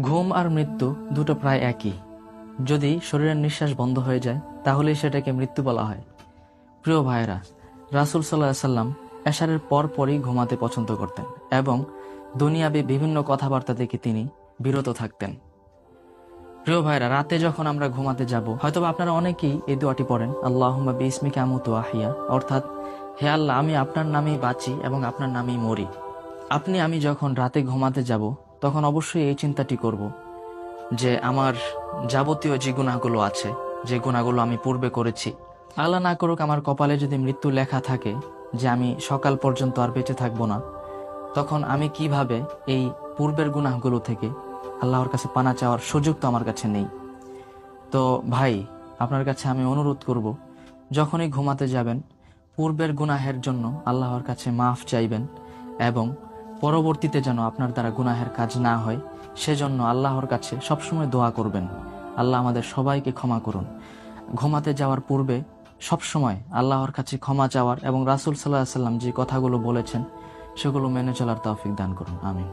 ঘুম আর মৃত্যু দুটো প্রায় একই। যদি শরীরের নিঃশ্বাস বন্ধ হয়ে যায় তাহলেই সেটাকে মৃত্যু বলা হয়। প্রিয় ভাইয়েরা, রাসূল সাল্লাল্লাহু আলাইহি সাল্লাম এশারের পরই ঘুমাতে পছন্দ করতেন এবং দুনিয়াবি বিভিন্ন কথাবার্তা থেকে তিনি বিরত থাকতেন। প্রিয় ভাইরা, রাতে যখন আমরা ঘুমাতে যাব, হয়তোবা আপনারা অনেকেই এই দোয়াটি পড়েন, আল্লাহুম্মা বিইসমিকা আমুতু ওয়া আহইয়া, অর্থাৎ হে আল্লাহ, আমি আপনার নামেই বাঁচি এবং আপনার নামেই মরি। আমি যখন রাতে ঘুমাতে যাব তখন অবশ্যই এই চিন্তাটি করব যে আমার যাবতীয় যে গুনাহগুলো আছে, যে গুনাহগুলো আমি পূর্বে করেছি, আল্লাহ না করুক আমার কপালে যদি মৃত্যু লেখা থাকে যে আমি সকাল পর্যন্ত আর বেঁচে থাকবো না, তখন আমি কিভাবে এই পূর্বের গুনাহগুলো থেকে আল্লাহর কাছে পানা চাওয়ার সুযোগ তো আমার কাছে নেই। তো ভাই, আপনার কাছে আমি অনুরোধ করব, যখনই ঘুমাতে যাবেন পূর্বের গুনাহের জন্য আল্লাহর কাছে মাফ চাইবেন এবং পরবর্তীতে যেন আপনার দ্বারা গুনাহের কাজ না হয় সেজন্য আল্লাহর কাছে সবসময় দোয়া করবেন, আল্লাহ আমাদের সবাইকে ক্ষমা করুন। ঘুমাতে যাওয়ার পূর্বে সবসময় আল্লাহর কাছে ক্ষমা চাওয়ার এবং রাসূল সাল্লাল্লাহু আলাইহি সাল্লাম যে কথাগুলো বলেছেন সেগুলো মেনে চলার তৌফিক দান করুন। আমিন।